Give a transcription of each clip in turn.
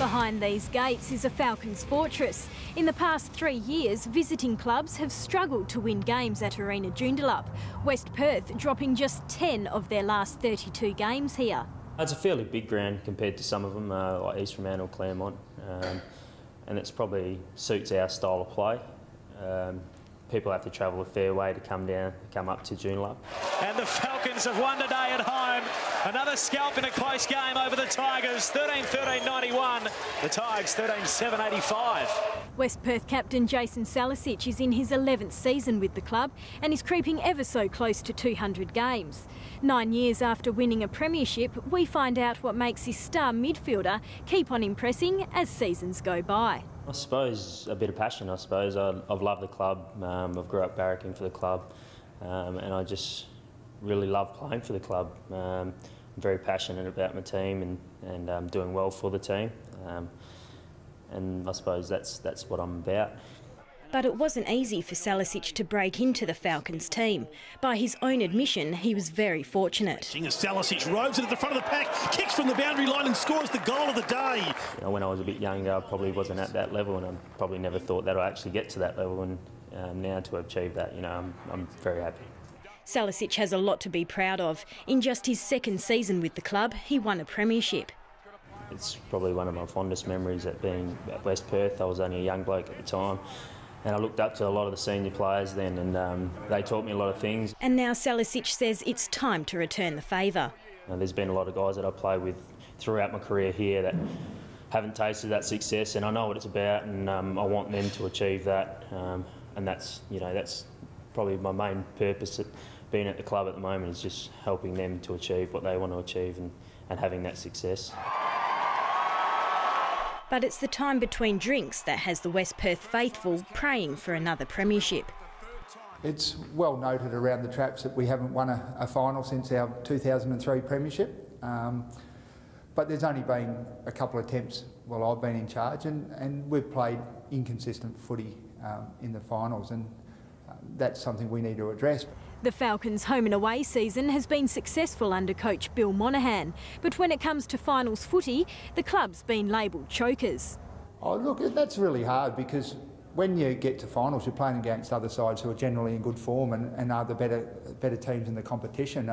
Behind these gates is a Falcons fortress. In the past 3 years, visiting clubs have struggled to win games at Arena Joondalup, West Perth dropping just 10 of their last 32 games here. It's a fairly big ground compared to some of them, like East Fremantle or Claremont, and it's probably suits our style of play. People have to travel a fair way to come up to Joondalup. And the Falcons have won today at home. Another scalp in a close game over the Tigers, 13-13-91. The Tigers 13-7-85. West Perth captain Jason Salecic is in his 11th season with the club and is creeping ever so close to 200 games. 9 years after winning a premiership, we find out what makes this star midfielder keep on impressing as seasons go by. I suppose a bit of passion. I suppose I've loved the club. I've grew up barracking for the club, and I just really love playing for the club. I'm very passionate about my team and doing well for the team, and I suppose that's what I'm about. But it wasn't easy for Salecic to break into the Falcons team. By his own admission, he was very fortunate. Salecic roves it at the front of the pack, kicks from the boundary line and scores the goal of the day. You know, when I was a bit younger, I probably wasn't at that level, and I probably never thought that I'd actually get to that level. And now to achieve that, you know, I'm very happy. Salecic has a lot to be proud of. In just his second season with the club, he won a premiership. It's probably one of my fondest memories at being at West Perth. I was only a young bloke at the time. And I looked up to a lot of the senior players then, and they taught me a lot of things. And now Salecic says it's time to return the favour. There's been a lot of guys that I've played with throughout my career here that haven't tasted that success, and I know what it's about, and I want them to achieve that. And that's probably my main purpose at being at the club at the moment, is just helping them to achieve what they want to achieve and having that success. But it's the time between drinks that has the West Perth faithful praying for another premiership. It's well noted around the traps that we haven't won a final since our 2003 premiership, but there's only been a couple of attempts while I've been in charge, and we've played inconsistent footy in the finals, and that's something we need to address. The Falcons' home and away season has been successful under coach Bill Monaghan, but when it comes to finals footy, the club's been labelled chokers. Oh, look, that's really hard, because when you get to finals, you're playing against other sides who are generally in good form and are the better teams in the competition.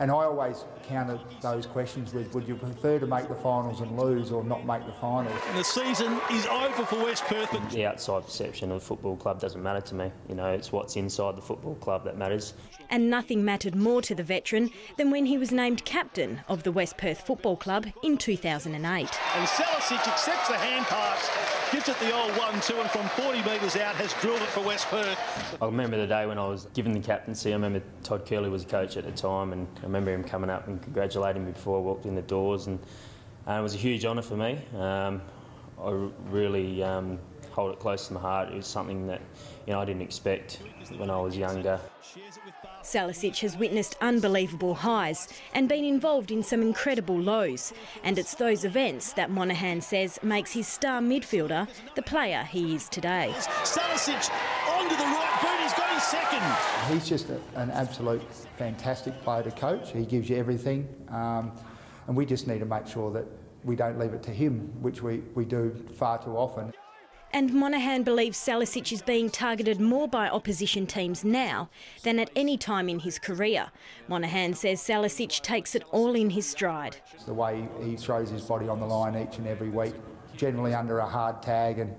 And I always counter those questions with, would you prefer to make the finals and lose, or not make the finals? And the season is over for West Perth. The outside perception of the football club doesn't matter to me. You know, it's what's inside the football club that matters. And nothing mattered more to the veteran than when he was named captain of the West Perth Football Club in 2008. And Salecic accepts the hand pass, gives it the old 1-2, and from 40 metres out has drilled it for West Perth. I remember the day when I was given the captaincy. I remember Todd Curley was a coach at the time, and I remember him coming up and congratulating me before I walked in the doors, and it was a huge honour for me. I really hold it close to my heart. It was something that, you know, I didn't expect when I was younger. Salecic has witnessed unbelievable highs and been involved in some incredible lows, and it's those events that Monaghan says makes his star midfielder the player he is today. Salecic onto the right boot, he's got his second. He's just an absolute fantastic player to coach. He gives you everything, and we just need to make sure that we don't leave it to him, which we do far too often. And Monaghan believes Salecic is being targeted more by opposition teams now than at any time in his career. Monaghan says Salecic takes it all in his stride. It's the way he throws his body on the line each and every week, generally under a hard tag and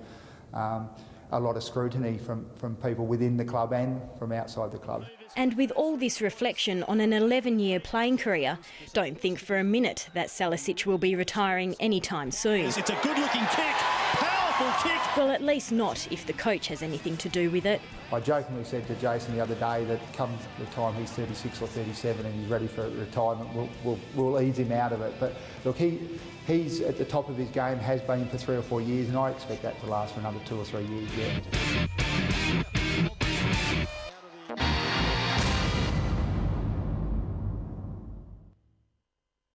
a lot of scrutiny from people within the club and from outside the club. And with all this reflection on an 11-year playing career, don't think for a minute that Salecic will be retiring anytime soon. It's a good-looking kick. Kick. Well, at least not if the coach has anything to do with it. I jokingly said to Jason the other day that come the time he's 36 or 37 and he's ready for retirement, we'll ease him out of it. But look, he's at the top of his game, has been for 3 or 4 years, and I expect that to last for another 2 or 3 years, yeah.